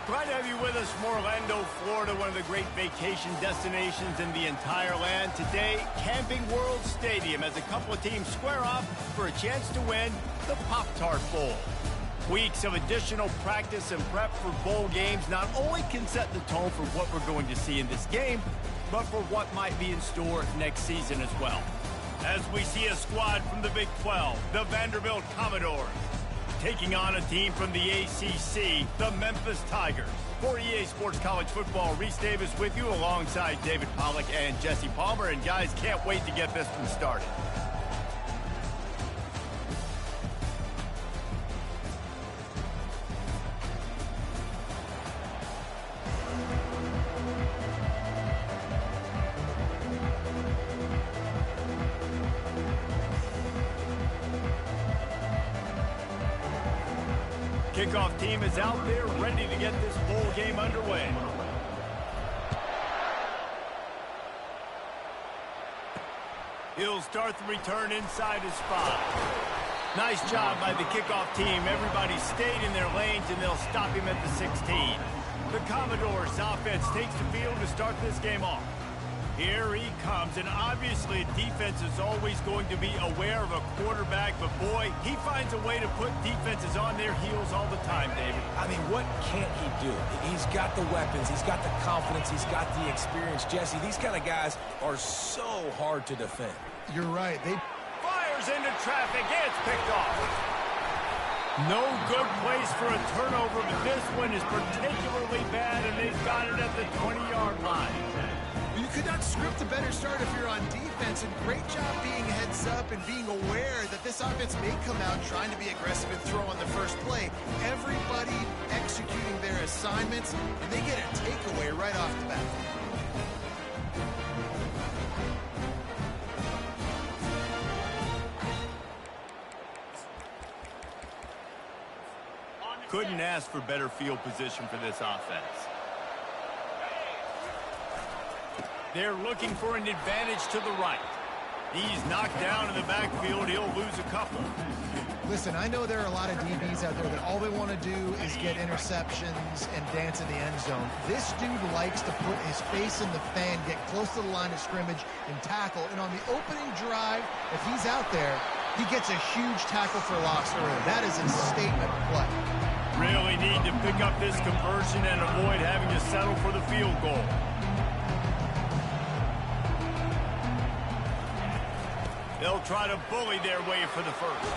Glad to have you with us from Orlando, Florida, one of the great vacation destinations in the entire land. Today, Camping World Stadium as a couple of teams square off for a chance to win the Pop-Tart Bowl. Weeks of additional practice and prep for bowl games not only can set the tone for what we're going to see in this game, but for what might be in store next season as well. As we see a squad from the Big 12, the Vanderbilt Commodores, taking on a team from the ACC, the Memphis Tigers. For EA Sports College Football, Reese Davis with you alongside David Pollack and Jesse Palmer. And guys, can't wait to get this one started. Kickoff team is out there ready to get this bowl game underway. He'll start the return inside his spot. Nice job by the kickoff team. Everybody stayed in their lanes, and they'll stop him at the 16. The Commodores offense takes the field to start this game off. Here he comes, and obviously defense is always going to be aware of a quarterback, but boy, he finds a way to put defenses on their heels all the time, David. I mean, what can't he do? He's got the weapons, he's got the confidence, he's got the experience. Jesse, these kind of guys are so hard to defend. You're right. They fires into traffic, it's picked off. No good place for a turnover, but this one is particularly bad, and they've got it at the 20-yard line. You could not script a better start if you're on defense, and great job being heads up and being aware that this offense may come out trying to be aggressive and throw on the first play. Everybody executing their assignments, and they get a takeaway right off the bat. Couldn't ask for better field position for this offense. They're looking for an advantage to the right. He's knocked down in the backfield. He'll lose a couple. Listen, I know there are a lot of DBs out there that all they want to do is get interceptions and dance in the end zone. This dude likes to put his face in the fan, get close to the line of scrimmage, and tackle. And on the opening drive, if he's out there, he gets a huge tackle for loss early. That is a statement play. Really need to pick up this conversion and avoid having to settle for the field goal. They'll try to bully their way for the first.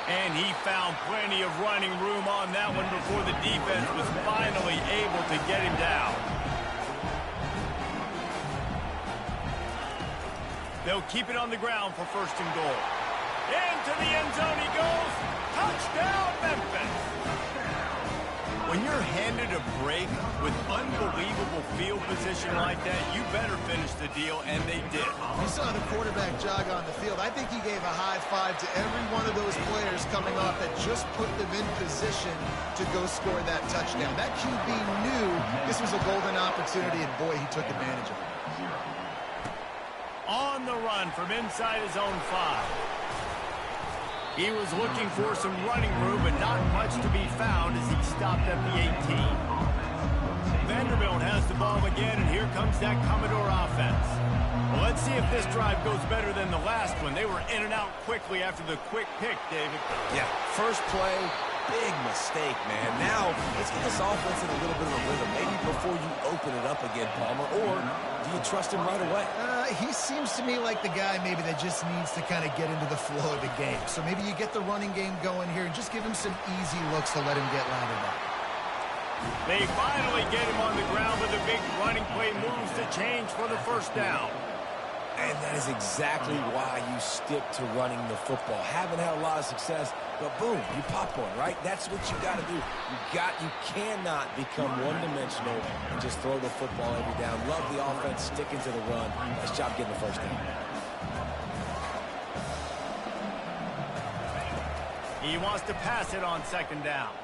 And he found plenty of running room on that one before the defense was finally able to get him down. They'll keep it on the ground for first and goal. Into the end zone he goes. Touchdown, Memphis. When you're handed a break with unbelievable field position like that, you better finish the deal, and they did. You saw the quarterback jog on the field. I think he gave a high five to every one of those players coming off that just put them in position to go score that touchdown. That QB knew this was a golden opportunity, and boy, he took advantage of it. On the run from inside his own 5. He was looking for some running room, but not much to be found as he stopped at the 18. Vanderbilt has the ball again, and here comes that Commodore offense. Well, let's see if this drive goes better than the last one. They were in and out quickly after the quick pick, David. Yeah, first play, big mistake, man. Now, let's get this offense in a little bit of a rhythm. Maybe before you open it up again, Palmer, or do you trust him right away? He seems to me like the guy maybe that just needs to kind of get into the flow of the game. So maybe you get the running game going here and just give him some easy looks to let him get lathered up. They finally get him on the ground with a big running play, moves the change for the first down. And that is exactly why you stick to running the football. Haven't had a lot of success, but boom, you pop one, right? That's what you got to do. You cannot become one-dimensional and just throw the football every down. Love the offense, sticking to the run. Nice job getting the first down. He wants to pass it on second down.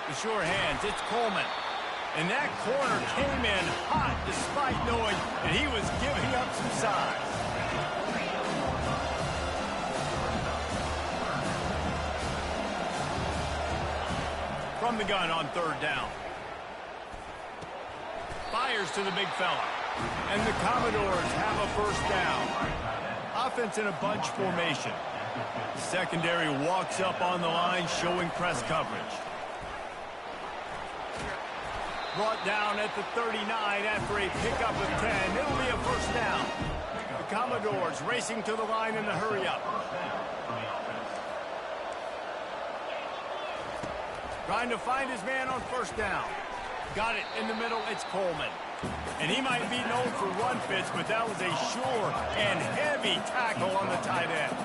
The sure hands, it's Coleman. And that corner came in hot despite knowing that he was giving up some size. From from the gun on third down. Fires to the big fella. And the Commodores have a first down. Offense in a bunch formation. Secondary walks up on the line, showing press coverage. Brought down at the 39 after a pickup of 10. It'll be a first down. The Commodores racing to the line in the hurry-up. Trying to find his man on first down. Got it in the middle. It's Coleman. And he might be known for run fits, but that was a sure and heavy tackle on the tight end.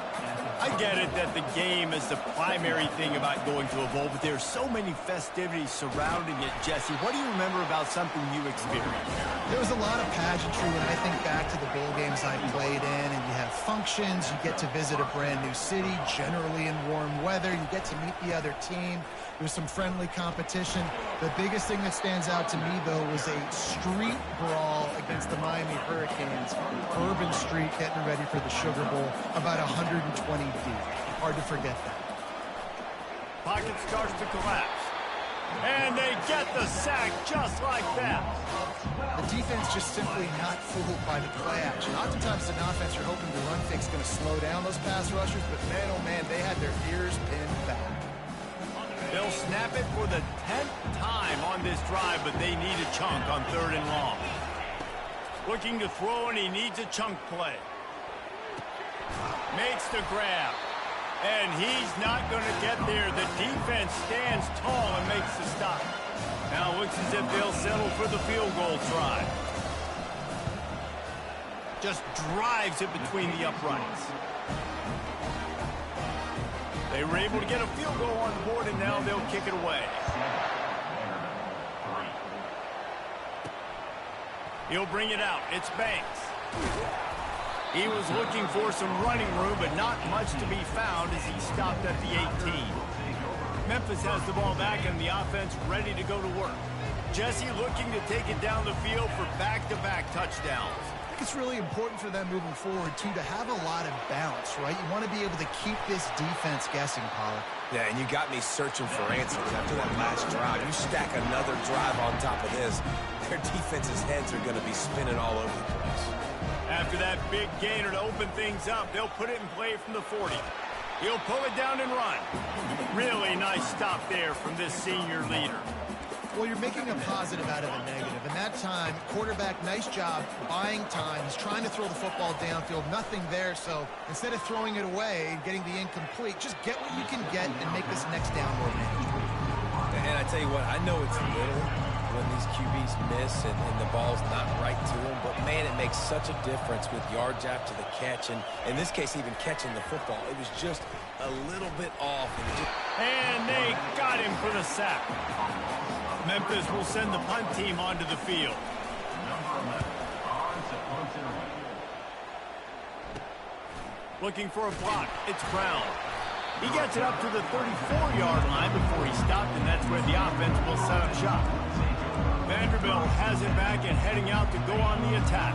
I get it that the game is the primary thing about going to a bowl, but there's so many festivities surrounding it, Jesse. What do you remember about something you experienced? There was a lot of pageantry when I think back to the bowl games I played in, and you have functions, you get to visit a brand new city, generally in warm weather, you get to meet the other team. There's some friendly competition. The biggest thing that stands out to me, though, was a street brawl against the Miami Hurricanes. Bourbon Street getting ready for the Sugar Bowl, about 120 deep. Hard to forget that. Pocket starts to collapse. And they get the sack just like that. The defense just simply not fooled by the play action. Oftentimes, an offense, you're hoping the run fake's going to slow down those pass rushers, but man, oh man, they had their ears pinned back. They'll snap it for the 10th time on this drive, but they need a chunk on third and long. Looking to throw, and he needs a chunk play. Makes the grab. And he's not going to get there. The defense stands tall and makes the stop. Now looks as if they'll settle for the field goal try. Just drives it between the uprights. They were able to get a field goal on the board, and now they'll kick it away. He'll bring it out. It's Banks. He was looking for some running room, but not much to be found as he stopped at the 18. Memphis has the ball back, and the offense ready to go to work. Jesse looking to take it down the field for back-to-back touchdowns. I think it's really important for them moving forward, too, to have a lot of bounce, right? You want to be able to keep this defense guessing, Pollard. Yeah, and you got me searching for answers after that last drive. You stack another drive on top of this, their defense's heads are going to be spinning all over the place. After that big gainer to open things up, they'll put it in play from the 40. He'll pull it down and run. Really nice stop there from this senior leader. Well, you're making a positive out of a negative. And that time, quarterback, nice job buying time. He's trying to throw the football downfield. Nothing there, so instead of throwing it away and getting the incomplete, just get what you can get and make this next down more manageable. And I tell you what, I know it's little when these QBs miss and the ball's not right to them, but man, it makes such a difference with yards after the catch, and in this case, even catching the football. It was just a little bit off. And they got him for the sack. Memphis will send the punt team onto the field. Looking for a block. It's Brown. He gets it up to the 34-yard line before he stopped, and that's where the offense will set up shop. Vanderbilt has it back and heading out to go on the attack.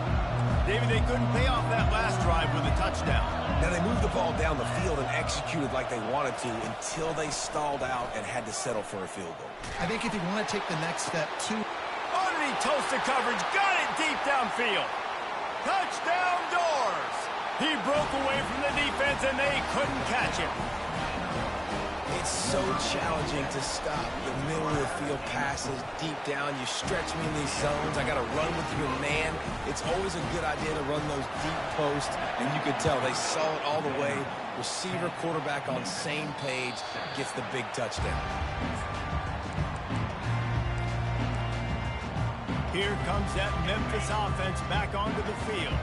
David, they couldn't pay off that last drive with a touchdown. Now, they moved the ball down the field and executed like they wanted to until they stalled out and had to settle for a field goal. I think if you want to take the next step, too. Underneath toasted coverage, got it deep downfield. Touchdown Doors! He broke away from the defense, and they couldn't catch him. It's so challenging to stop the middle of the field passes deep down. You stretch me in these zones. I got to run with your man. It's always a good idea to run those deep posts, and you could tell they saw it all the way. Receiver, quarterback on same page, gets the big touchdown. Here comes that Memphis offense back onto the field.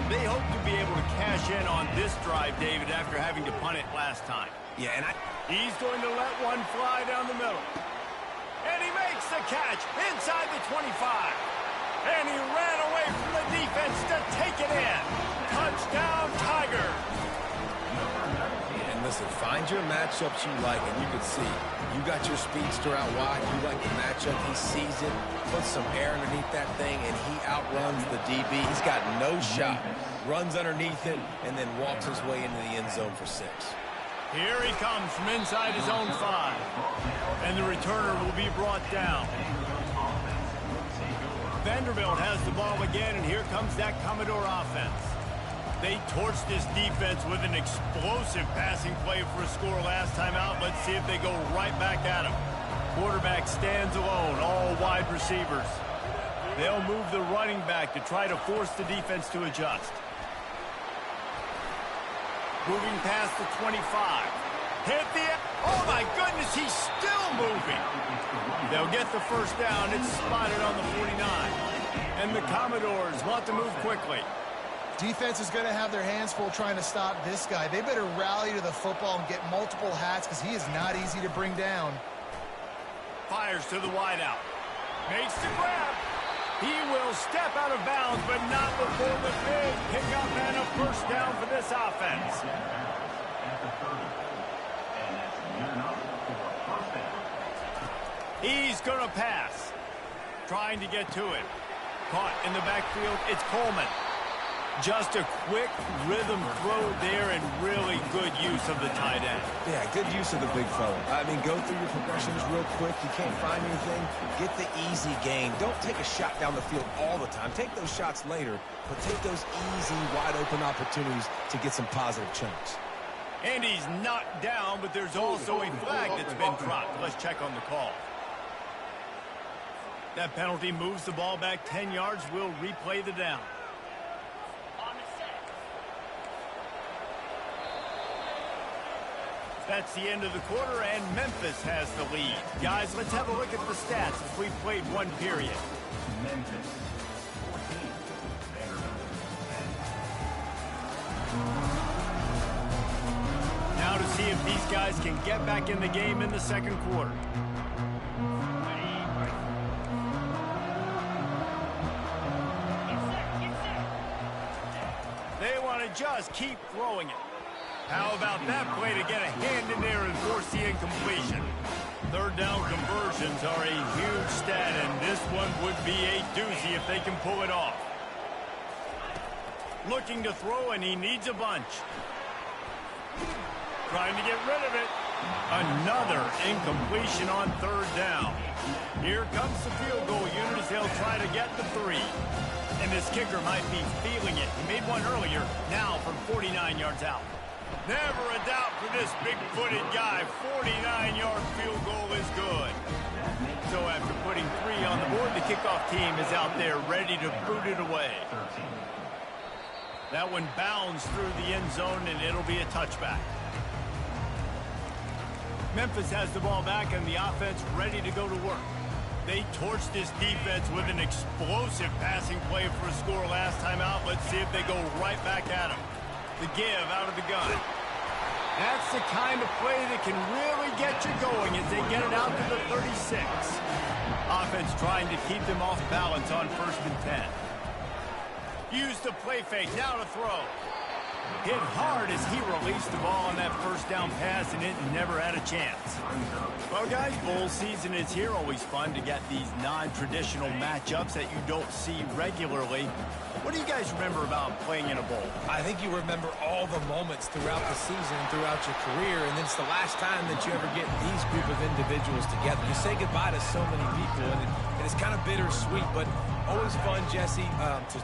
They hope to be able to cash in on this drive, David, after having to punt it last time. Yeah, and he's going to let one fly down the middle. And he makes the catch inside the 25. And he ran away from the defense to take it in. Touchdown, Tiger. And listen, find your matchups you like, and you can see you got your speedster out wide. You like the matchup. He sees it, puts some air underneath that thing, and he outruns the DB. He's got no shot. Runs underneath it, and then walks his way into the end zone for 6. Here he comes from inside his own 5. And the returner will be brought down. Vanderbilt has the ball again, and here comes that Commodore offense. They torched this defense with an explosive passing play for a score last time out. Let's see if they go right back at him. Quarterback stands alone, all wide receivers. They'll move the running back to try to force the defense to adjust. Moving past the 25. Hit the... Oh, my goodness, he's still moving. They'll get the first down. It's spotted on the 49. And the Commodores want to move quickly. Defense is going to have their hands full trying to stop this guy. They better rally to the football and get multiple hats because he is not easy to bring down. Fires to the wideout. Makes the grab. He will step out of bounds, but not before the big pickup and a first down for this offense. He's going to pass. Trying to get to it. Caught in the backfield. It's Coleman. Just a quick rhythm throw there and really good use of the tight end. Yeah, good use of the big fella. I mean, go through your progressions real quick. You can't find anything. Get the easy gain. Don't take a shot down the field all the time. Take those shots later, but take those easy, wide-open opportunities to get some positive chunks. And he's knocked down, but there's also a flag that's been dropped. Let's check on the call. That penalty moves the ball back 10 yards. We'll replay the down. That's the end of the quarter, and Memphis has the lead. Guys, let's have a look at the stats as we've played one period. Memphis 14, now to see if these guys can get back in the game in the second quarter. They want to just keep throwing it. How about that play to get a hand in there and force the incompletion? Third down conversions are a huge stat, and this one would be a doozy if they can pull it off. Looking to throw, and he needs a bunch. Trying to get rid of it. Another incompletion on third down. Here comes the field goal unit as they'll try to get the 3. And this kicker might be feeling it. He made one earlier, now from 49 yards out. Never a doubt for this big-footed guy. 49-yard field goal is good. So after putting 3 on the board, the kickoff team is out there ready to boot it away. That one bounds through the end zone, and it'll be a touchback. Memphis has the ball back, and the offense ready to go to work. They torched this defense with an explosive passing play for a score last time out. Let's see if they go right back at him. The give out of the gun. That's the kind of play that can really get you going as they get it out to the 36. Offense trying to keep them off balance on 1st and 10. Use the play fake, now to throw. Hit hard as he released the ball on that first down pass, and it never had a chance. Well, guys, bowl season is here. Always fun to get these non-traditional matchups that you don't see regularly. What do you guys remember about playing in a bowl? I think you remember all the moments throughout the season, throughout your career, and it's the last time that you ever get these group of individuals together. You say goodbye to so many people, and it's kind of bittersweet, but always fun, Jesse, to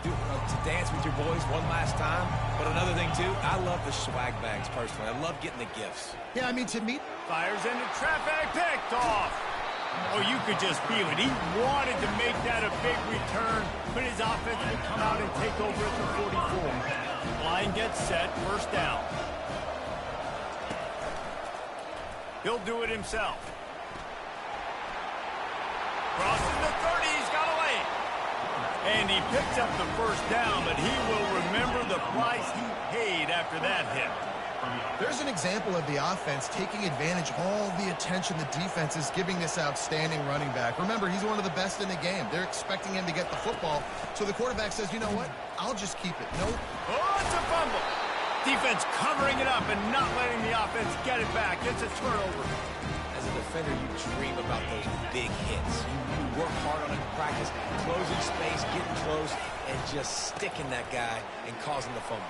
dance with your boys one last time. But another thing, too, I love the swag bags, personally. I love getting the gifts. Yeah, I mean, to me... Fires into traffic, picked off. Oh, you could just feel it. He wanted to make that a big return, but his offense would come out and take over at the 44. Line gets set, first down. He'll do it himself. Crossing the 30, he's got away. And he picks up the first down, but he will remember the price he paid after that hit. There's an example of the offense taking advantage of all the attention the defense is giving this outstanding running back. Remember, he's one of the best in the game. They're expecting him to get the football. So the quarterback says, you know what? I'll just keep it. Nope. Oh, it's a fumble. Defense covering it up and not letting the offense get it back. It's a turnover. As a defender, you dream about those big hits. You work hard on it in practice, closing space, getting close, and just sticking that guy and causing the fumble.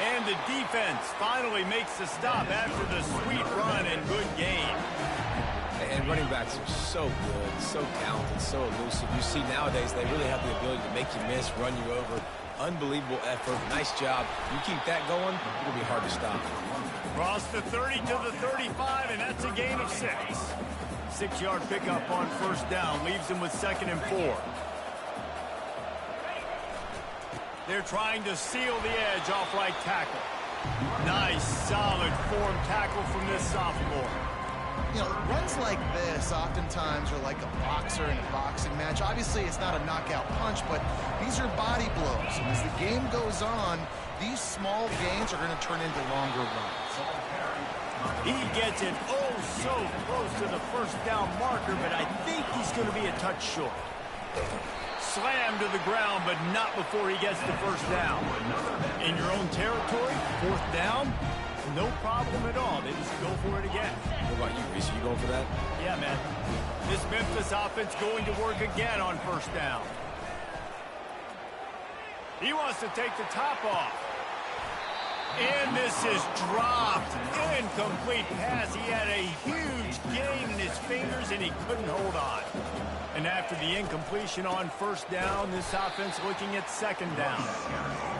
And And the defense finally makes the stop after the sweet run and good gain. And running backs are so good, so talented, so elusive. You see nowadays they really have the ability to make you miss, run you over. Unbelievable effort. Nice job. You keep that going, it'll be hard to stop. Cross the 30 to the 35, and that's a gain of 6. 6-yard pickup on first down leaves them with 2nd and 4. They're trying to seal the edge off right tackle. Nice, solid form tackle from this sophomore. You know, runs like this oftentimes are like a boxer in a boxing match. Obviously, it's not a knockout punch, but these are body blows. And as the game goes on, these small gains are going to turn into longer runs. He gets it so close to the first down marker, but I think he's going to be a touch short. Slammed to the ground, but not before he gets the first down. In your own territory, 4th down, no problem at all. They just go for it again. What about you, Reese? Are you going for that? Yeah, man. This Memphis offense going to work again on first down. He wants to take the top off. And this is dropped. Incomplete pass. He had a huge gain in his fingers, and he couldn't hold on. And after the incompletion on first down, this offense looking at 2nd down.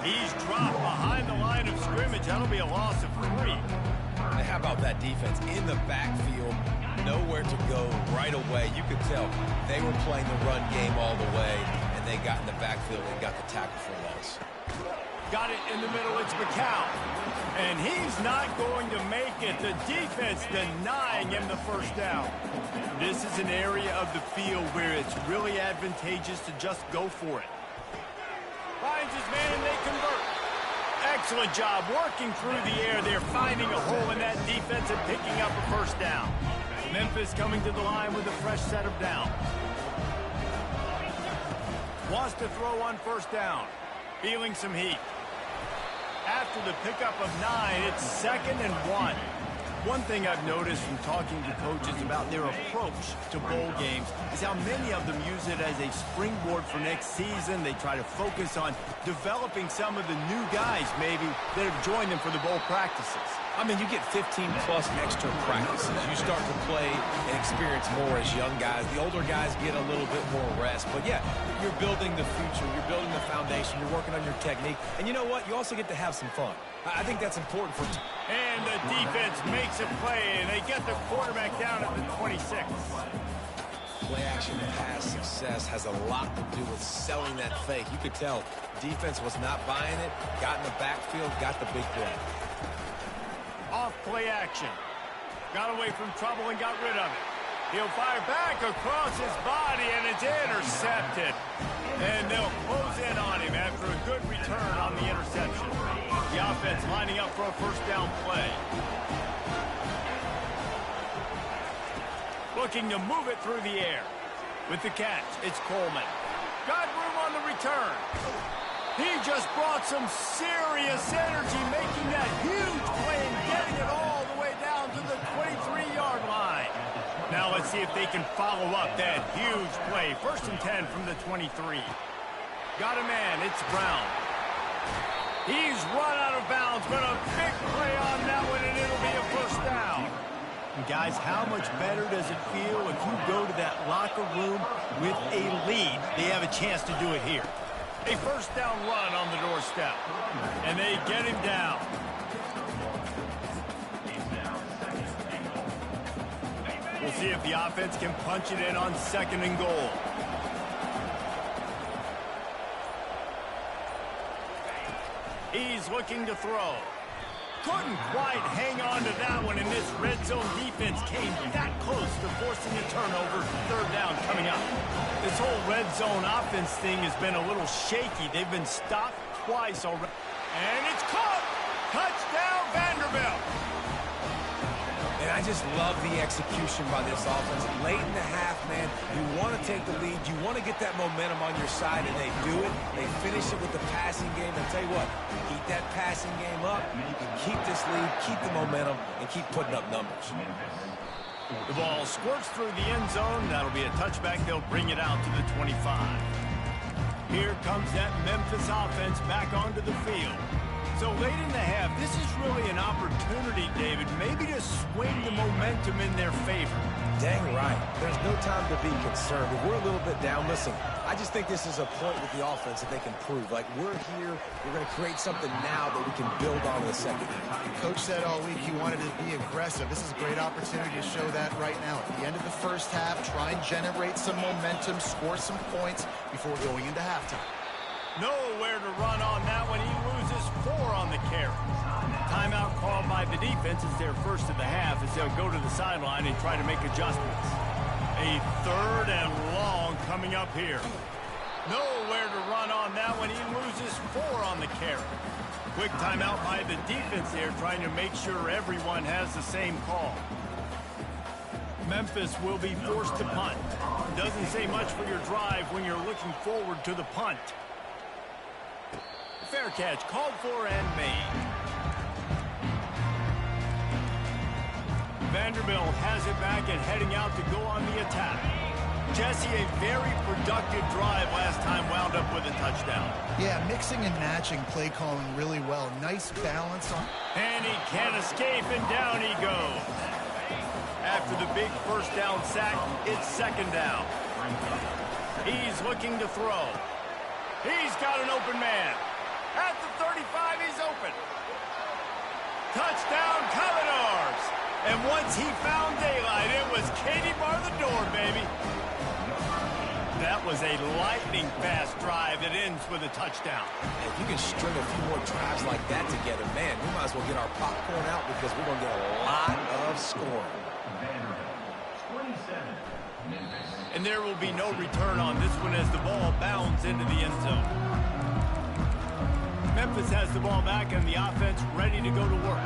He's dropped behind the line of scrimmage. That'll be a loss of 3. And how about that defense in the backfield? Nowhere to go right away. You could tell they were playing the run game all the way, and they got in the backfield and got the tackle for loss. Got it in the middle. It's McCown. And he's not going to make it. The defense denying him the first down. This is an area of the field where it's really advantageous to just go for it. Finds his man and they convert. Excellent job working through the air. They're finding a hole in that defense and picking up a first down. Memphis coming to the line with a fresh set of downs. Wants to throw on first down. Feeling some heat. After the pickup of 9, it's 2nd and 1. One thing I've noticed from talking to coaches about their approach to bowl games is how many of them use it as a springboard for next season. They try to focus on developing some of the new guys, maybe, that have joined them for the bowl practices. I mean, you get 15-plus extra practices. You start to play and experience more as young guys. The older guys get a little bit more rest. But, yeah, you're building the future. You're building the foundation. You're working on your technique. And you know what? You also get to have some fun. I think that's important for... And the defense makes a play, and they get the quarterback down at the 26. Play action pass success has a lot to do with selling that fake. You could tell defense was not buying it, got in the backfield, got the big play. Off play action. Got away from trouble and got rid of it. He'll fire back across his body, and it's intercepted. And they'll close in on him after a good return on the interception. The offense lining up for a first down play. Looking to move it through the air. With the catch, it's Coleman. Got room on the return. He just brought some serious energy, making that huge play and getting it all the way down to the 23-yard line. Now let's see if they can follow up that huge play. 1st and 10 from the 23. Got a man, it's Brown. He's run out of bounds, but a big play on that one, and it'll be a first down. And guys, how much better does it feel if you go to that locker room with a lead? They have a chance to do it here. A first down run on the doorstep. And they get him down. We'll see if the offense can punch it in on 2nd and goal. He's looking to throw. Couldn't quite hang on to that one, and this red zone defense came that close to forcing a turnover. 3rd down coming up. This whole red zone offense thing has been a little shaky. They've been stopped twice already. And it's caught. Touchdown, Vanderbilt. And I just love the execution by this offense. Late in the half, man, you want to take the lead. You want to get that momentum on your side, and they do it. They finish it with the passing game. And tell you what, keep that passing game up. You can keep this lead, keep the momentum, and keep putting up numbers. The ball squirts through the end zone. That'll be a touchback. They'll bring it out to the 25. Here comes that Memphis offense back onto the field. So late in the half, this is really an opportunity, David, maybe to swing the momentum in their favor. Dang right. There's no time to be concerned. If we're a little bit down, listen, I just think this is a point with the offense that they can prove. Like, we're here, we're going to create something now that we can build on in the second half. Coach said all week he wanted to be aggressive. This is a great opportunity to show that right now. At the end of the first half, try and generate some momentum, score some points before going into halftime. Nowhere to run on that one. He loses 4 on the carry. Timeout called by the defense is their first of the half as they'll go to the sideline and try to make adjustments. A 3rd and long coming up here. Nowhere to run on that one. He loses 4 on the carry. Quick timeout by the defense there, trying to make sure everyone has the same call. Memphis will be forced to punt. Doesn't say much for your drive when you're looking forward to the punt. Fair catch called for and made. Vanderbilt has it back and heading out to go on the attack. Jesse, a very productive drive last time, wound up with a touchdown. Yeah, mixing and matching play calling really well. Nice balance on. And he can't escape, and down he goes. After the big first down sack, it's 2nd down. He's looking to throw. He's got an open man. At the 35, he's open. Touchdown, Commodores. And once he found daylight, it was Katie bar the door, baby. That was a lightning-fast drive that ends with a touchdown. If you can string a few more drives like that together, man, we might as well get our popcorn out because we're going to get a lot of scoring. And there will be no return on this one as the ball bounds into the end zone. Memphis has the ball back and the offense ready to go to work.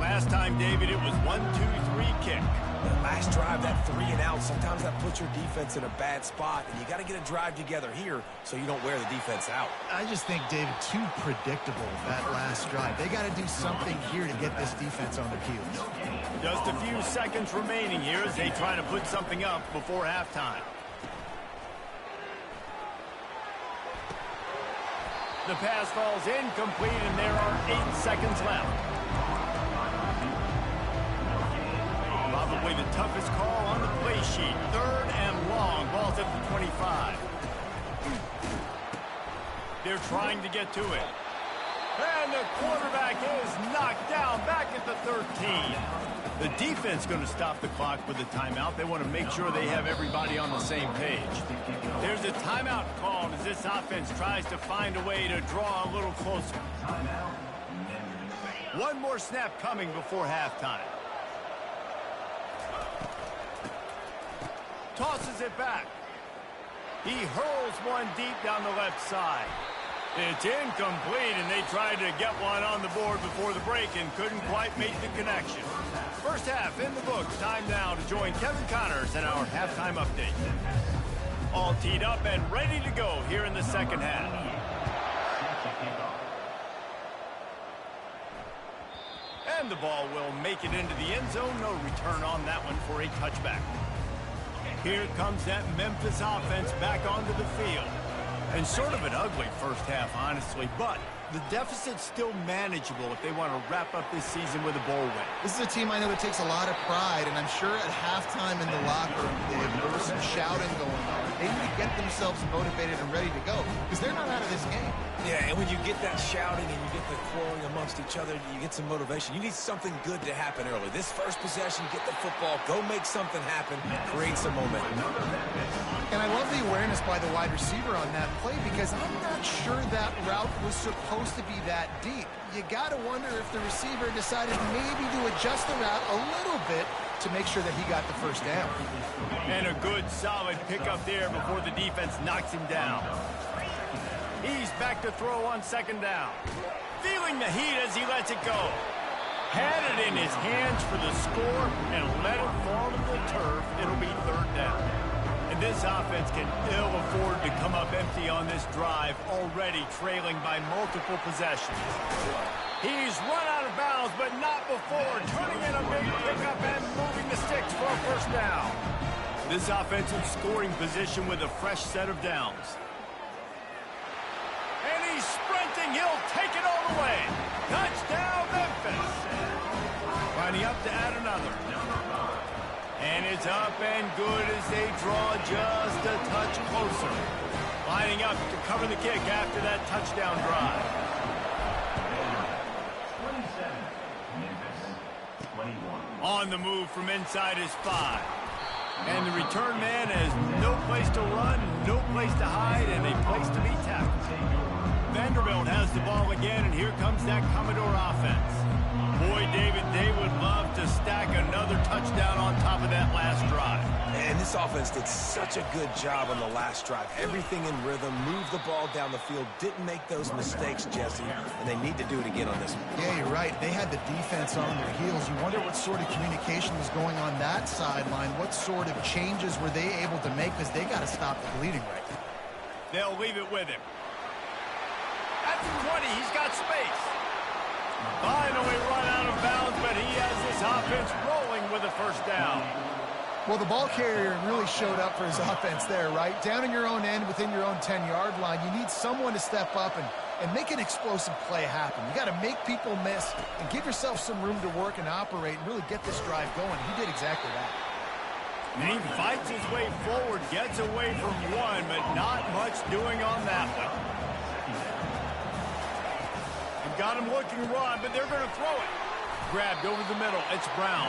Last time, David, it was 1-2-3 kick. The last drive, that 3 and out, sometimes that puts your defense in a bad spot, and you got to get a drive together here so you don't wear the defense out. I just think, David, too predictable that last drive. They got to do something here to get this defense on their heels. Just a few seconds remaining here as they try to put something up before halftime. The pass falls incomplete, and there are 8 seconds left. Probably the toughest call on the play sheet. 3rd and long. Ball's at the 25. They're trying to get to it. And the quarterback is knocked down back at the 13. The defense going to stop the clock with a timeout. They want to make sure they have everybody on the same page. There's a timeout called as this offense tries to find a way to draw a little closer. One more snap coming before halftime. Tosses it back. He hurls one deep down the left side. It's incomplete, and they tried to get one on the board before the break and couldn't quite make the connection. First half in the books. Time now to join Kevin Connors in our halftime update. All teed up and ready to go here in the second half. And the ball will make it into the end zone. No return on that one for a touchback. Here comes that Memphis offense back onto the field. And sort of an ugly first half, honestly, but the deficit's still manageable if they want to wrap up this season with a bowl win. This is a team I know that takes a lot of pride, and I'm sure at halftime in the locker room, there was some shouting going on. They need to get themselves motivated and ready to go, because they're not out of this game. Yeah, and when you get that shouting and you get the quarreling amongst each other, you get some motivation. You need something good to happen early. This first possession, get the football, go make something happen, create some momentum. And I love the awareness by the wide receiver on that play, because I'm not sure that route was supposed to be that deep. You got to wonder if the receiver decided maybe to adjust the route a little bit to make sure that he got the first down. And a good, solid pickup there before the defense knocks him down. He's back to throw on 2nd down. Feeling the heat as he lets it go. Had it in his hands for the score and let it fall to the turf. It'll be 3rd down. And this offense can ill afford to come up empty on this drive, already trailing by multiple possessions. He's run out of bounds, but not before turning in a big pickup and moving the sticks for a first down. This offensive scoring position with a fresh set of downs. And he's sprinting. He'll take it all the way. And it's up and good as they draw just a touch closer. Lining up to cover the kick after that touchdown drive. 27, Memphis, 21. On the move from inside his 5. And the return man has no place to run, no place to hide, and a place to be tackled. Vanderbilt has the ball again, and here comes that Commodore offense. Boy, David, they would love to stack another touchdown on top of that last drive. And this offense did such a good job on the last drive. Everything in rhythm, moved the ball down the field, didn't make those mistakes, Jesse, and they need to do it again on this one. Yeah, you're right. They had the defense on their heels. You wonder what sort of communication was going on that sideline. What sort of changes were they able to make, because they got to stop the bleeding right now. They'll leave it with him. At the 20, he's got space. Finally run out of bounds, but he has this offense rolling with a first down. Well, the ball carrier really showed up for his offense there, right? Down in your own end, within your own 10-yard line, you need someone to step up and make an explosive play happen. You got to make people miss and give yourself some room to work and operate and really get this drive going. He did exactly that. And he fights his way forward, gets away from one, but not much doing on that one. They've got him looking run, but they're going to throw it. Grabbed over the middle. It's Brown.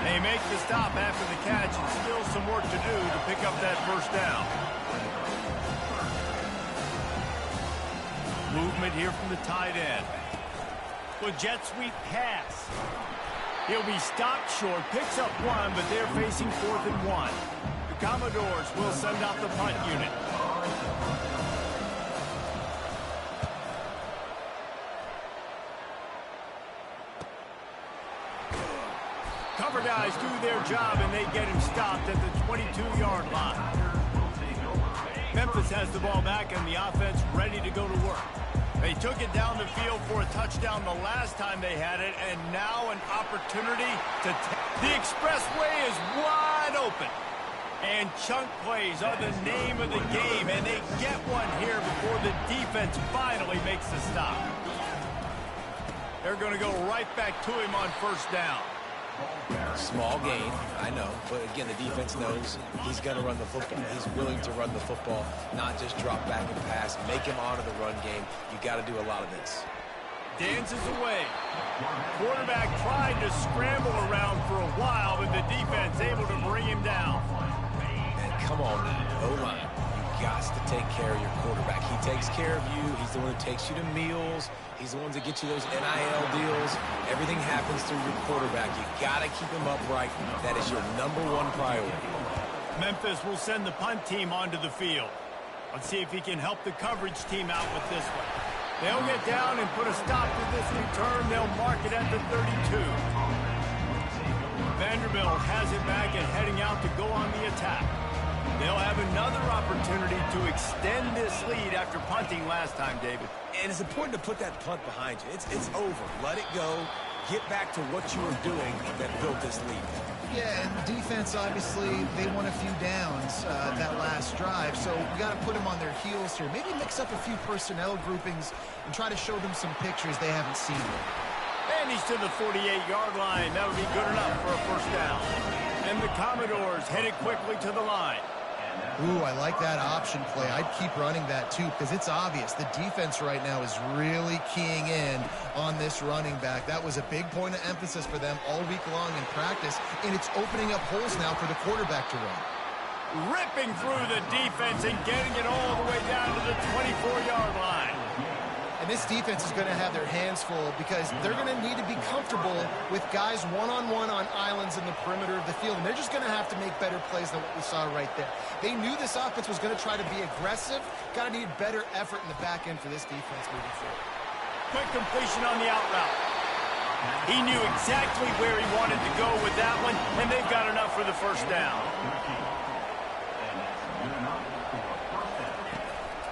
They make the stop after the catch, and still some work to do to pick up that first down. Movement here from the tight end. With jet sweep pass. He'll be stopped short, picks up one, but they're facing 4th and 1. The Commodores will send out the punt unit. Cover guys do their job, and they get him stopped at the 22-yard line. Memphis has the ball back, and the offense ready to go to work. They took it down the field for a touchdown the last time they had it, and now an opportunity to the expressway is wide open. And chunk plays are the name of the game, and they get one here before the defense finally makes the stop. They're going to go right back to him on first down. Small gain, I know, but again, the defense knows he's going to run the football. He's willing to run the football, not just drop back and pass, make him honor the run game. You got to do a lot of this. Dances away. Quarterback tried to scramble around for a while, but the defense able to bring him down. And come on now, O-line. You got to take care of your quarterback. He takes care of you. He's the one who takes you to meals. He's the one that gets you those NIL deals. Everything happens through your quarterback. You got to keep him upright. That is your #1 priority. Memphis will send the punt team onto the field. Let's see if he can help the coverage team out with this one. They'll get down and put a stop to this return. They'll mark it at the 32. Vanderbilt has it back and heading out to go on the attack. They'll have another opportunity to extend this lead after punting last time, David. And it's important to put that punt behind you. It's over. Let it go. Get back to what you were doing that built this lead. Yeah, and defense, obviously, they won a few downs that last drive, so we got to put them on their heels here. Maybe mix up a few personnel groupings and try to show them some pictures they haven't seen yet. And he's to the 48-yard line. That would be good enough for a first down. And the Commodores headed quickly to the line. Ooh, I like that option play. I'd keep running that, too, because it's obvious. The defense right now is really keying in on this running back. That was a big point of emphasis for them all week long in practice, and it's opening up holes now for the quarterback to run. Ripping through the defense and getting it all the way down to the 24-yard line. And this defense is going to have their hands full because they're going to need to be comfortable with guys one-on-one on islands in the perimeter of the field. And they're just going to have to make better plays than what we saw right there. They knew this offense was going to try to be aggressive. Got to need better effort in the back end for this defense moving forward. Quick completion on the out route. He knew exactly where he wanted to go with that one, and they've got enough for the first down.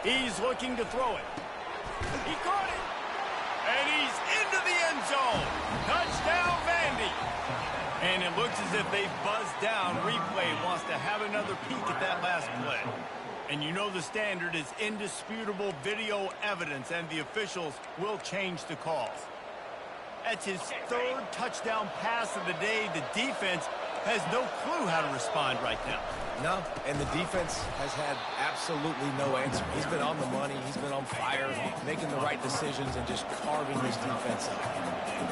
He's looking to throw it. He caught it. And he's into the end zone. Touchdown, Vandy. And it looks as if they buzzed down. Replay wants to have another peek at that last play. And you know the standard is indisputable video evidence, and the officials will change the calls. That's his 3rd touchdown pass of the day. The defense has no clue how to respond right now. No, and the defense has had absolutely no answer. He's been on the money. He's been on fire, making the right decisions and just carving this defense up.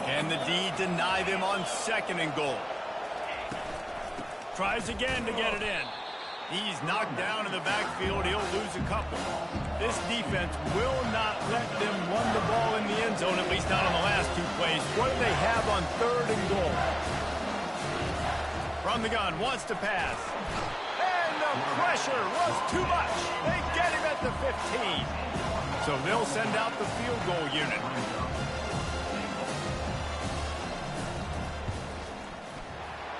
Can the D deny them on 2nd and goal? Tries again to get it in. He's knocked down in the backfield. He'll lose a couple. This defense will not let them run the ball in the end zone, at least not on the last 2 plays. What do they have on 3rd and goal? From the gun, wants to pass. And the pressure was too much. They get him at the 15. So they'll send out the field goal unit.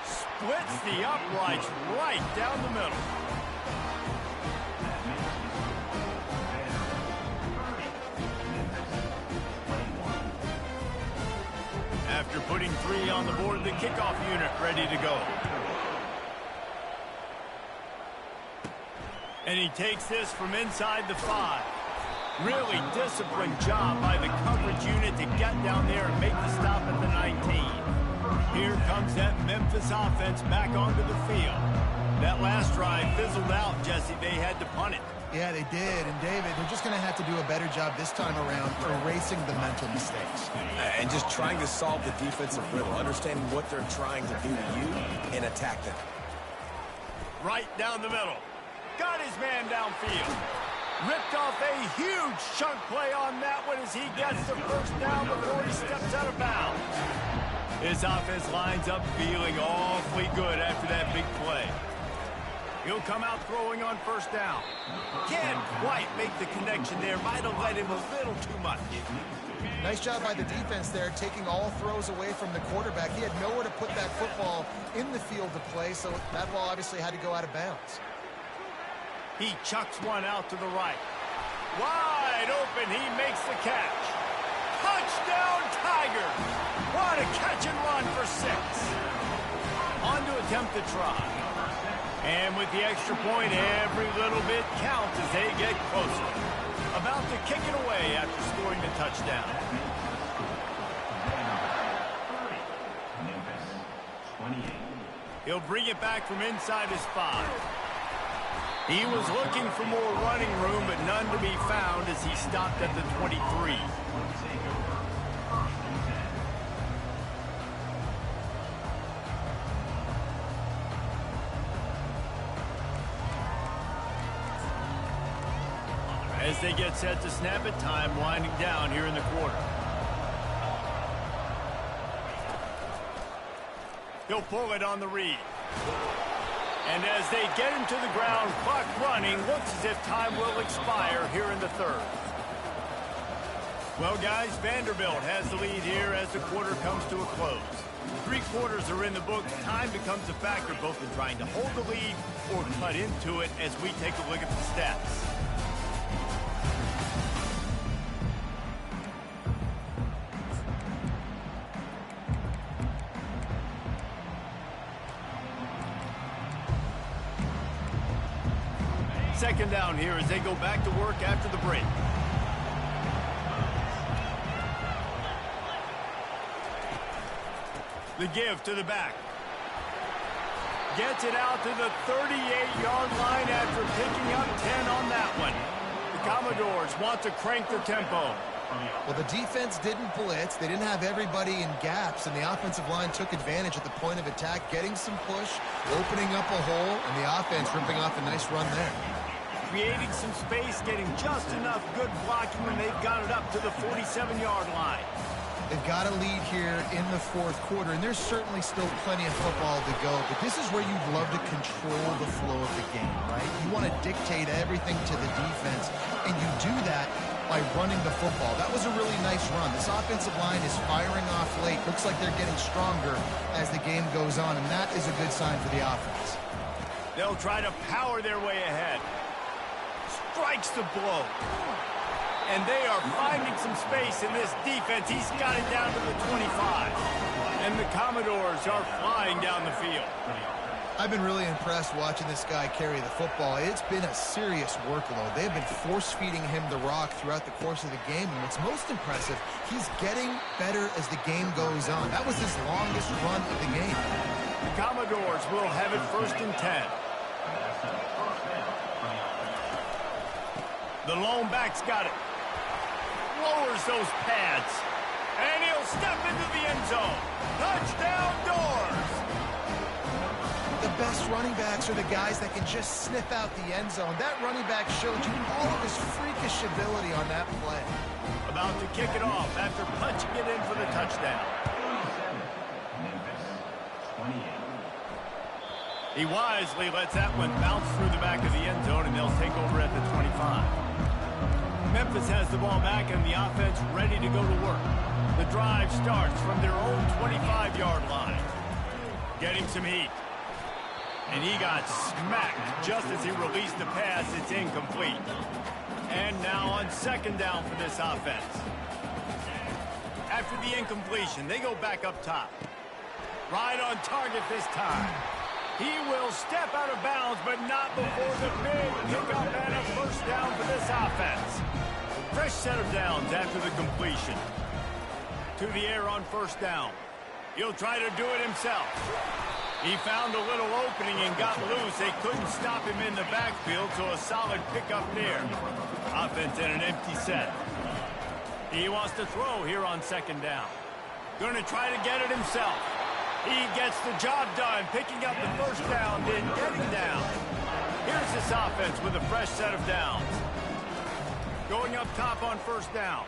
Splits the uprights right down the middle. After putting 3 on the board, the kickoff unit ready to go. And he takes this from inside the 5. Really disciplined job by the coverage unit to get down there and make the stop at the 19. Here comes that Memphis offense back onto the field. That last drive fizzled out, Jesse. They had to punt it. Yeah, they did. And, David, they're just going to have to do a better job this time around erasing the mental mistakes. And just trying to solve the defensive riddle, understanding what they're trying to do to you and attack them. Right down the middle. Got his man downfield. Ripped off a huge chunk play on that one as he gets the 1st down before he steps out of bounds. His offense lines up feeling awfully good after that big play. He'll come out throwing on 1st down. Can't quite make the connection there. Might have let him a little too much. Nice job by the defense there, taking all throws away from the quarterback. He had nowhere to put that football in the field to play, so that ball obviously had to go out of bounds. He chucks one out to the right. Wide open, he makes the catch. Touchdown, Tigers! What a catch and run for 6. On to attempt the try. And with the extra point, every little bit counts as they get closer. About to kick it away after scoring the touchdown. Memphis, 28. He'll bring it back from inside his 5. He was looking for more running room, but none to be found as he stopped at the 23. As they get set to snap it, time winding down here in the quarter. He'll pull it on the read. And as they get him to the ground, clock running, looks as if time will expire here in the 3rd. Well, guys, Vanderbilt has the lead here as the quarter comes to a close. 3 quarters are in the books. Time becomes a factor both in trying to hold the lead or cut into it as we take a look at the stats. Second down here as they go back to work after the break. The give to the back. Gets it out to the 38-yard line after picking up 10 on that one. The Commodores want to crank the tempo. Well, the defense didn't blitz. They didn't have everybody in gaps, and the offensive line took advantage at the point of attack, getting some push, opening up a hole, and the offense ripping off a nice run there. Creating some space, getting just enough good blocking when they've got it up to the 47-yard line. They've got a lead here in the 4th quarter, and there's certainly still plenty of football to go, but this is where you'd love to control the flow of the game, right? You want to dictate everything to the defense, and you do that by running the football. That was a really nice run. This offensive line is firing off late. Looks like they're getting stronger as the game goes on, and that is a good sign for the offense. They'll try to power their way ahead. Strikes the blow. And they are finding some space in this defense. He's got it down to the 25. And the Commodores are flying down the field. I've been really impressed watching this guy carry the football. It's been a serious workload. They've been force-feeding him the rock throughout the course of the game. And what's most impressive, he's getting better as the game goes on. That was his longest run of the game. The Commodores will have it 1st and 10. The lone back's got it. Lowers those pads. And he'll step into the end zone. Touchdown, Doors! The best running backs are the guys that can just snip out the end zone. That running back showed you all of his freakish ability on that play. About to kick it off after punching it in for the touchdown. Memphis, 28. He wisely lets that one bounce through the back of the end zone, and they'll take over at the 25. Memphis has the ball back and the offense ready to go to work. The drive starts from their own 25-yard line. Getting some heat. And he got smacked just as he released the pass. It's incomplete. And now on 2nd down for this offense. After the incompletion, they go back up top. Right on target this time. He will step out of bounds, but not before the big pickup and a 1st down for this offense. Fresh set of downs after the completion. To the air on 1st down. He'll try to do it himself. He found a little opening and got loose. They couldn't stop him in the backfield, so a solid pickup there. Offense in an empty set. He wants to throw here on 2nd down. Going to try to get it himself. He gets the job done, picking up the 1st down, then getting down. Here's this offense with a fresh set of downs. Going up top on 1st down.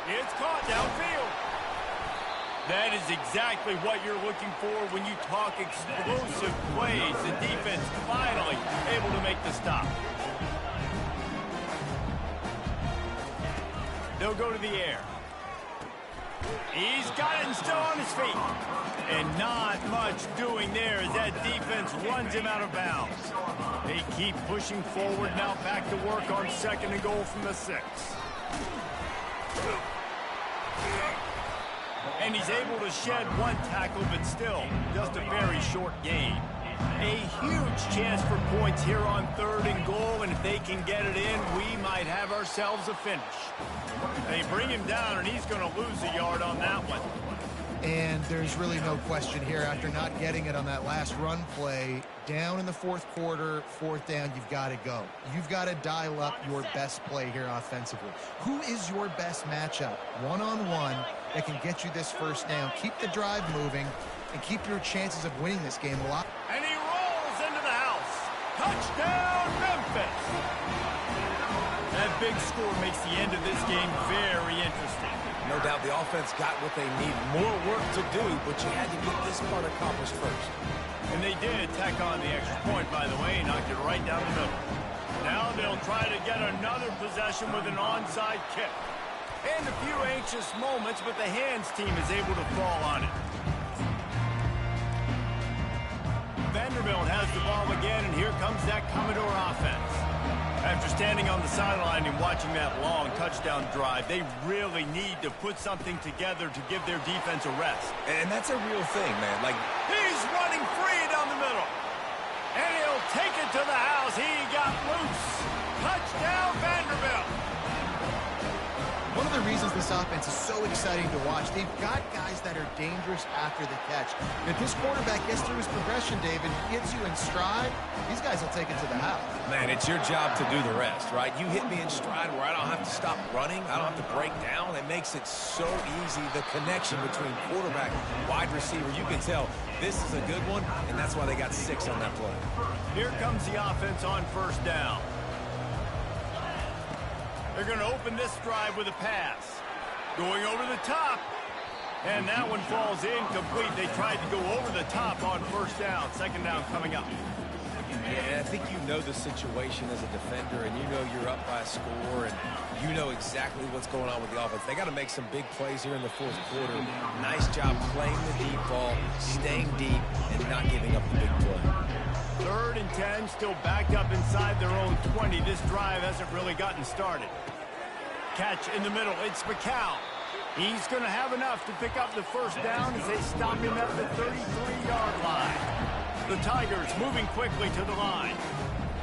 It's caught downfield. That is exactly what you're looking for when you talk explosive plays. The defense finally able to make the stop. They'll go to the air. He's got it and still on his feet. And not much doing there as that defense runs him out of bounds. They keep pushing forward now, back to work on 2nd and goal from the 6. And he's able to shed one tackle, but still just a very short game. A huge chance for points here on 3rd and goal, and if they can get it in, we might have ourselves a finish. They bring him down, and he's going to lose a yard on that one. And there's really no question here after not getting it on that last run play. Down in the 4th quarter, 4th down, you've got to go. You've got to dial up your best play here offensively. Who is your best matchup? One-on-one that can get you this 1st down. Keep the drive moving and keep your chances of winning this game alive. And he rolls into the house. Touchdown, Memphis! That big score makes the end of this game very interesting. No doubt the offense got what they need. More work to do, but you had to get this part accomplished first. And they did tack on the extra point, by the way, knocked it right down the middle. Now they'll try to get another possession with an onside kick. And a few anxious moments, but the hands team is able to fall on it. Vanderbilt has the ball again, and here comes that Commodore offense. After standing on the sideline and watching that long touchdown drive, they really need to put something together to give their defense a rest. And that's a real thing, man. Like, he's running free down the middle. And he'll take it to the house. He got loose. Touchdown, Vanderbilt. One of the reasons this offense is so exciting to watch, they've got guys that are dangerous after the catch. If this quarterback gets through his progression, David, gets you in stride, these guys will take it to the house. man, it's your job to do the rest, right? You hit me in stride where I don't have to stop running. I don't have to break down. It makes it so easy. The connection between quarterback and wide receiver, you can tell this is a good one, and that's why they got 6 on that play. Here comes the offense on 1st down. They're going to open this drive with a pass. Going over the top. And that one falls incomplete. They tried to go over the top on 1st down. 2nd down coming up. Yeah, I think you know the situation as a defender, and you know you're up by a score, and you know exactly what's going on with the offense. They got to make some big plays here in the 4th quarter. Nice job playing the deep ball, staying deep, and not giving up the big play. 3rd and 10, still backed up inside their own 20. This drive hasn't really gotten started. Catch in the middle. It's McCown. He's going to have enough to pick up the 1st down as they stop him at the 33-yard line. The Tigers moving quickly to the line.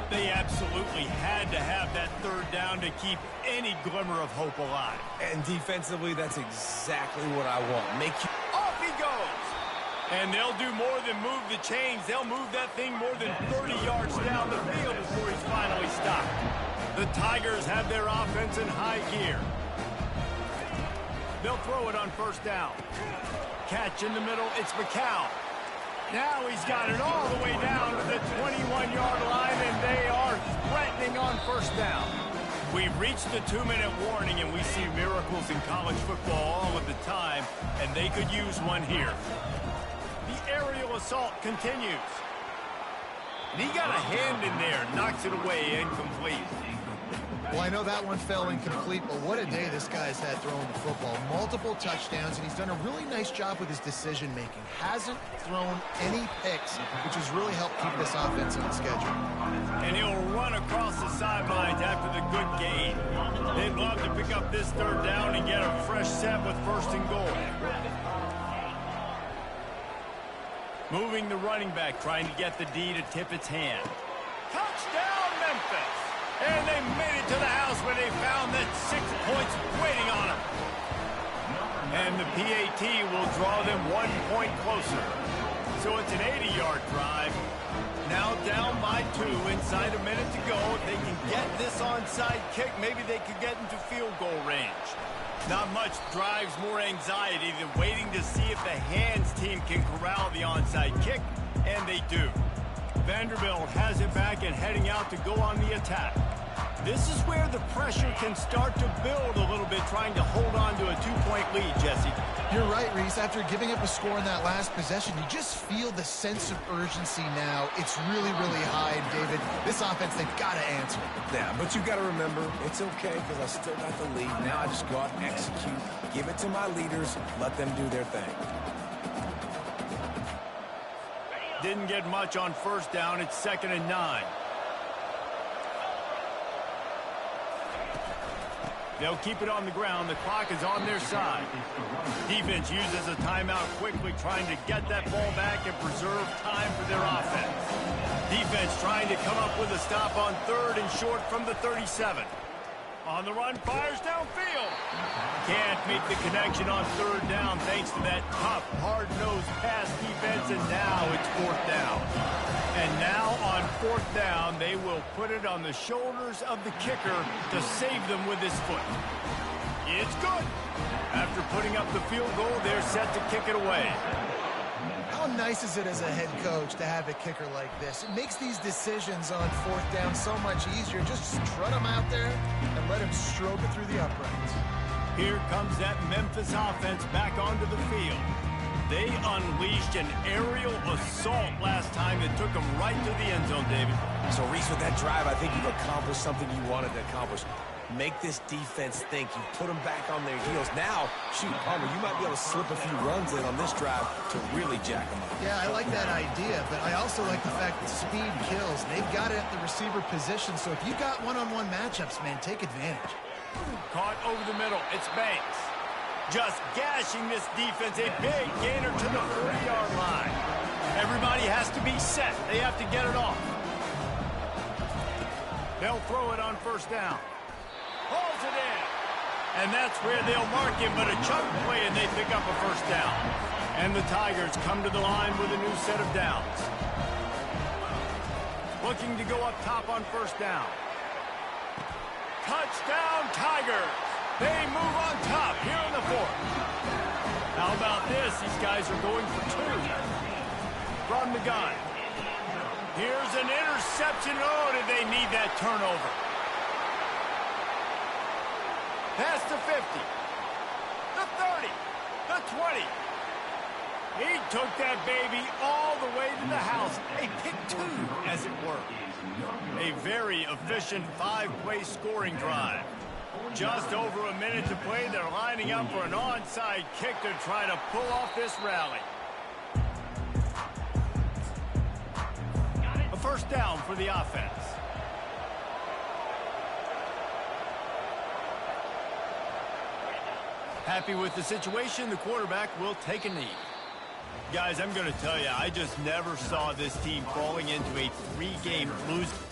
They absolutely had to have that third down to keep any glimmer of hope alive. And defensively, that's exactly what I want. Make you... Off he goes. And they'll do more than move the chains. They'll move that thing more than 30 yards down the field before he's finally stopped. The Tigers have their offense in high gear. They'll throw it on first down. Catch in the middle, it's McCown. Now he's got it all the way down to the 21-yard line, and they are threatening on first down. We've reached the 2-minute warning, and we see miracles in college football all of the time, and they could use one here. The aerial assault continues. And he got a hand in there, knocks it away, incomplete. Well, I know that one fell incomplete, but what a day this guy's had throwing the football. Multiple touchdowns, and he's done a really nice job with his decision-making. Hasn't thrown any picks, which has really helped keep this offense on schedule. And he'll run across the sidelines after the good gain. They'd love to pick up this third down and get a fresh set with first and goal. Moving the running back, trying to get the D to tip its hand. Touchdown, Memphis! And they made it to the house where they found that 6 points waiting on them. And the PAT will draw them 1 point closer. So it's an 80-yard drive. Now down by 2, inside a minute to go. If they can get this onside kick, maybe they could get into field goal range. Not much drives more anxiety than waiting to see if the hands team can corral the onside kick, and they do. Vanderbilt has it back and heading out to go on the attack. This is where the pressure can start to build a little bit, trying to hold on to a 2-point lead, Jesse. You're right, Reese. After giving up a score in that last possession, you just feel the sense of urgency now. It's really, really high, and David, this offense, they've got to answer. Yeah, but you got to remember, it's okay because I still got the lead. Now I just go out and execute, give it to my leaders, let them do their thing. Didn't get much on first down. It's 2nd and 9. They'll keep it on the ground. The clock is on their side. Defense uses a timeout quickly, trying to get that ball back and preserve time for their offense. Defense trying to come up with a stop on 3rd and short from the 37. On the run, fires downfield. Can't make the connection on 3rd down thanks to that tough, hard-nosed pass defense, and now it's 4th down. And now on 4th down, they will put it on the shoulders of the kicker to save them with his foot. It's good. After putting up the field goal, they're set to kick it away. How nice is it as a head coach to have a kicker like this? It makes these decisions on 4th down so much easier. Just strut him out there and let him stroke it through the uprights. Here comes that Memphis offense back onto the field. They unleashed an aerial assault last time that took them right to the end zone, David. So, Reese, with that drive, I think you've accomplished something you wanted to accomplish. Make this defense think. You put them back on their heels. Now, shoot, Palmer, you might be able to slip a few runs in on this drive to really jack them up. Yeah, I like that idea, but I also like the fact that speed kills. They've got it at the receiver position, so if you got one-on-one matchups, man, take advantage. Caught over the middle. It's Banks. Just gashing this defense. A big gainer to the 40-yard line. Everybody has to be set. They have to get it off. They'll throw it on first down. Hauls it in. And that's where they'll mark him, but a chunk play, and they pick up a first down. And the Tigers come to the line with a new set of downs. Looking to go up top on first down. Touchdown, Tigers. They move on top here in the 4th. How about this? These guys are going for 2. From the gun. Here's an interception. Oh, did they need that turnover? Past the 50. The 30. The 20. He took that baby all the way to the house. A pick 2, as it were. A very efficient 5-play scoring drive. Just over a minute to play. They're lining up for an onside kick to try to pull off this rally. A first down for the offense. Happy with the situation, the quarterback will take a knee. Guys, I'm going to tell you, I just never saw this team falling into a 3-game losing.